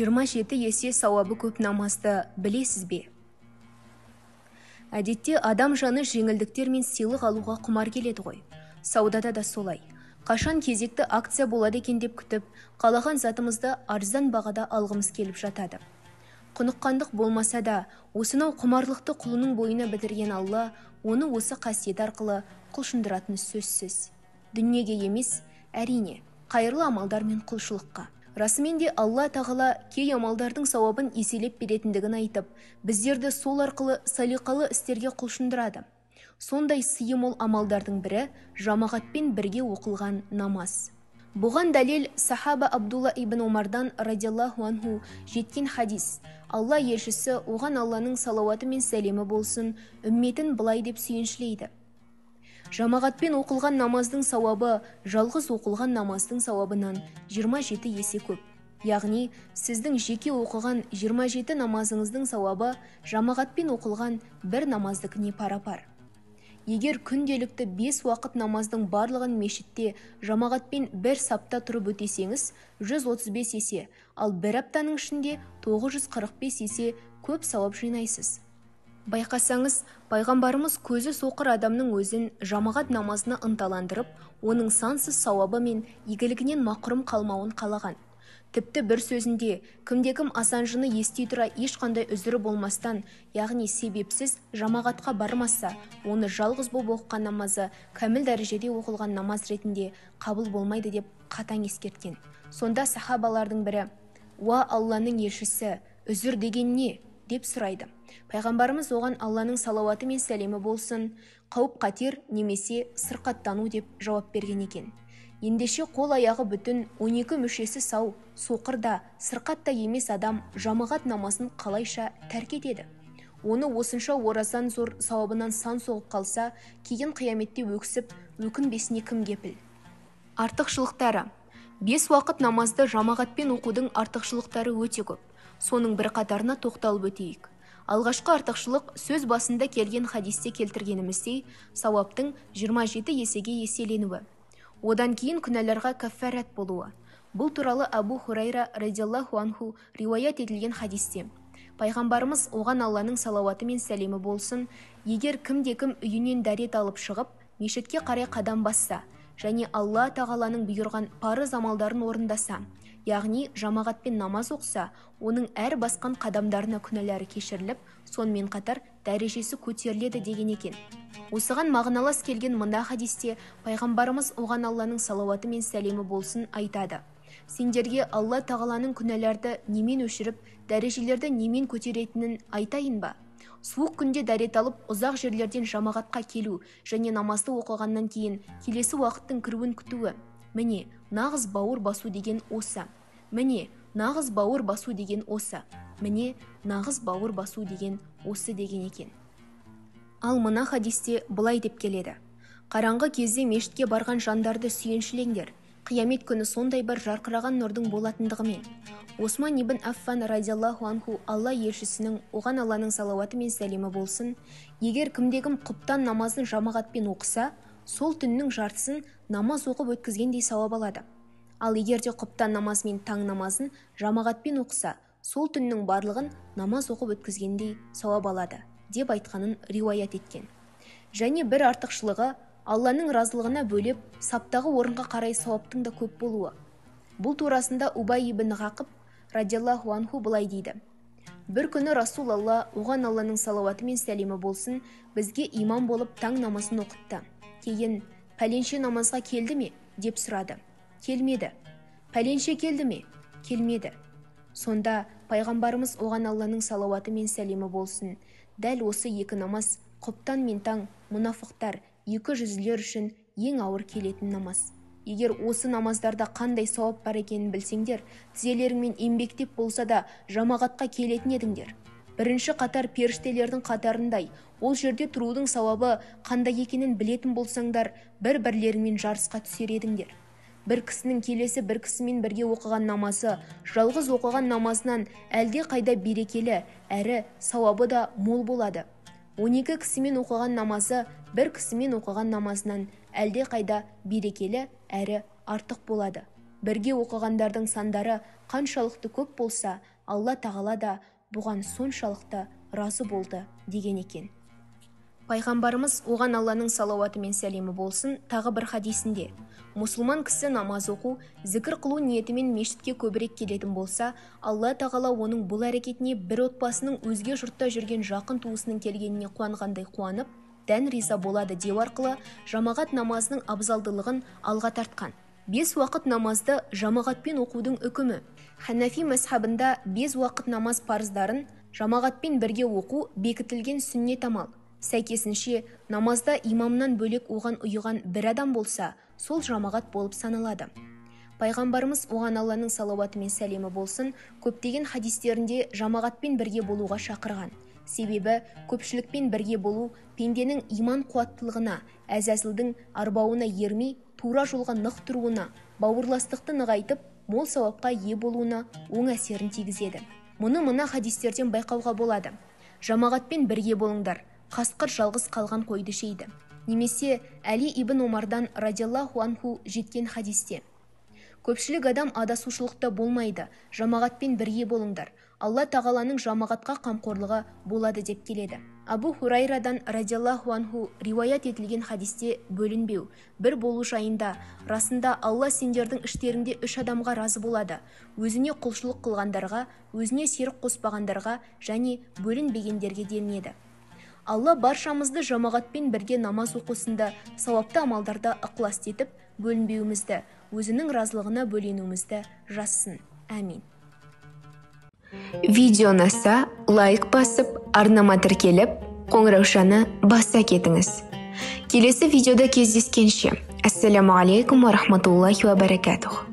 27 есе сауабы көп намазды білесіз бе? Әдетте адам жаны жеңілдіктер мен сыйлық алуға құмар келеді ғой. Саудада да солай. Қашан кезекті акция болады екен деп күтіп, қалаған затымызды арзан бағада алғымыз келіп жатады. Құныққандық болмаса да, осынау құмарлықты құлының бойына бітірген Алла, оны осы қасиет арқылы құлшындыратыны сөзсіз. Дүниеге емес, әрине, қайырлы амалдар мен құлшылыққа. Расымен де Алла тағала кей амалдардың сауабын еселеп беретіндігін айтып, біздерді сол арқылы салиқалы істерге құлшындырады. Сондай сыйы мол амалдардың бірі жамағатпен бірге оқылған намаз. Бұған дәлел сахаба Абдулла ибн Омардан радиаллаху анху жеткен хадис. Алла елшісі оған Алланың салауаты мен сәлемі болсын, үмметін былай деп сүйіншілейді. Жамағатпен оқылған намаздың сауабы жалғыз оқылған намаздың сауабынан 27 есе көп. Яғни, сіздің жеке оқыған 27 намазыңыздың сауабы жамағатпен оқылған бір намаздыкіне пара-пар. Егер күнделікті 5 уақыт намаздың барлығын мешітте жамағатпен бір сапта тұрып өтесеңіз, 135 есе, ал бір аптаның ішінде 945 есе көп сауап жинайсыз. Байқасаңыз, пайғамбарымыз көзі соқыр адамның өзін жамағат намазына ынталандырып, оның сансыз сауабы мен игілігінен мақұрым қалмауын қалаған. Тіпті бір сөзінде, кімде-кім асанжыны ести тұра ешқандай үзірі болмастан, яғни себепсіз жамағатқа бармаса, оны жалғыз боп оққан намазы кәміл дәрежеде оқылған намаз ретінде қабыл болмайды деп қатаң ескерткен. Сонда сахабалардың бірі, «Уа Алланың елшісі, үзір деген не?» деп сұрайды. Пайғамбарымыз оған Алланың салауаты мен сәлемі болсын, қауіп-қатер немесе сырқаттану деп жауап берген екен. Ендеше қол-аяғы бүтін 12 мүшесі сау, соқырда, сырқатта емес адам жамағат намасын қалайша тәрк етеді? Оны осынша оразан зор сауабынан сан соғып қалса, кейін қияметте өксіп, өкінбесіне кім кепіл? Артықшылықтары. 5 уақыт намазды жамағатпен оқудың артықшылықтары өте көп. Соның бір қатарына тоқталып өтейік. Алғашқы артықшылық сөз басында келген хадисте келтіргеніміздей, сауаптың 27 есеге еселенуі. Одан кейін күнәларға каффарат болуы. Бұл туралы Абу Хурайра радиаллаху анху риуаят етілген хадисте. Пайғамбарымыз оған Алланың салауаты мен сәлемі болсын, егер кімде-кім үйінен дәрет алып шығып, мешітке қарай қадам басса, және Алла тағаланың бұйырған парыз амалдарын орындаса, яғни жамағатпен намаз оқса, оның әр басқан қадамдарына күнәлары кешіріліп, сонымен қатар дәрежесі көтеріледі деген екен. Осыған мағыналас келген мына хадисте пайғамбарымыз оған Алланың салауаты мен сәлемі болсын айтады. Сендерге Алла тағаланың күнәларды немен өшіріп, дәрежелерді немен көтеретінін айтайын ба? Суық күнде дәрет алып, ұзақ жерлерден жамағатқа келу және намазды оқығаннан кейін келесі уақыттың кіруін күтуі. Міне, нағыз бауыр басу деген осы. Міне, нағыз бауыр басу деген осы. Міне, нағыз бауыр басу деген осы деген екен. Ал мына хадисте былай деп келеді. Қараңғы кезде мешітке барған жандарды сүйіншілеңдер. Қиямет күні сондай бір жарқыраған нұрдың болатындығымен. Осман ибн Аффан радиаллаху анху Алла елшісінің оған Алланың салауаты мен сәлемі болсын, егер кімде-кім құптан намазын жамағатпен оқыса, сол түннің жартысын намаз оқып өткізгендей сауап алады. Ал егер де құптан намаз мен таң намазын жамағатпен оқыса, сол түннің барлығын намаз оқып өткізгендей сауап алады, деп айтқанын риуаят еткен. Және бір артықшылығы Алланың разылығына бөлеп, саптағы орынға қарай сауаптың да көп болуы. Бұл турасында Убай ибн Ғақып радиаллаху анху былай дейді. Бір күні Расул Алла, оған Алланың салауаты мен сәлемі болсын, бізге имам болып таң намазын оқытты. Кейін, пәленше намазға келді ме? Деп сұрады. Келмеді. Пәленше келді ме? Келмеді. Сонда пайғамбарымыз оған Алланың салауаты мен сәлемі болсын, дәл осы екі намаз, құптан мен таң, мұнафықтар, екі жүзділер үшін ең ауыр келетін намаз. Егер осы намаздарда қандай сауап бар екенін білсеңдер, тізелеріңмен еңбектеп болса да жамағатқа келетін едіңдер. Бірінші қатар періштелердің қатарындай, ол жерде тұрудың сауабы қандай екенін білетін болсаңдар, бір-бірлерімен жарысқа түсер едіңдер. Бір кісінің келесі бір кісімен бірге оқыған намазы, жалғыз оқыған намазынан әлде қайда берекелі, әрі сауабы да мол болады. 12 кісімен оқыған намазы бір кісімен оқыған намазынан әлде қайда берекелі әрі артық болады. бірге оқығандардың сандары қаншалықты көп болса, Алла тағала да бұған соншалықты разы болды деген екен. Пайғамбарымыз, оған Алланың салауаты мен сәлемі болсын, тағы бір хадисінде: мұсылман кісі намаз оқу, зікір қылу ниетімен мешітке көбірек келетін болса, Алла тағала оның бұл әрекетіне бір отбасының өзге жұртта жүрген жақын туысының келгеніне қуанғандай қуанып, дән риза болады деу арқылы жамағат намазының абзалдылығын алға тартқан. 5 уақыт намазды жамағатпен оқудың үкімі. Ханафи мазхабында 5 уақыт намаз парыздарын жамағатпен бірге оқу бекітілген сүннет амал. Сәйкесінше, намазда имамнан бөлек оған ұйыған бір адам болса, сол жамағат болып саналады. Пайғамбарымыз, оған Алланың салауаты мен сәлемі болсын, көптеген хадистерінде жамағатпен бірге болуға шақырған. Себебі, көпшілікпен бірге болу пенденің иман қуаттылығына, әзәзілдің арбауына ермей, тура жолға нық тұруына, бауырластықты нығайтып, мол сауапқа ие болуына оң әсерін тигізеді. Мұны мына хадистерден байқауға болады. Жамағатпен бірге болыңдар, қасқыр жалғыз қалған қойды жейді. Немесе Әли ибн Омардан радиаллаху анху жеткен хадисте: көпшілік адам адасушылықта болмайды, жамағатпен бірге болыңдар, Алла тағаланың жамағатқа қамқорлығы болады деп келеді. Абу Хурайрадан радиаллаху анху риуаят етілген хадисте бөлінбеу, бір болу жайында: расында Алла сендердің іштеріңде 3 адамға разы болады: өзіне құлшылық қылғандарға, өзіне серік қоспағандарға және бөлінбегендерге делінеді. Алла баршамызды жамағатпен бірге намаз оқысында, сауапты амалдарда ықылас етіп, бөлінбеуімізді, өзінің разылығына бөленуімізді жазсын. Әмин. Видео ұнаса, лайк басып, арнама тіркеліп, қоңыраушаны баса кетіңіз. Келесі видеода кездескенше. Ассаламу алейкум ва рахматуллахи ва баракатух.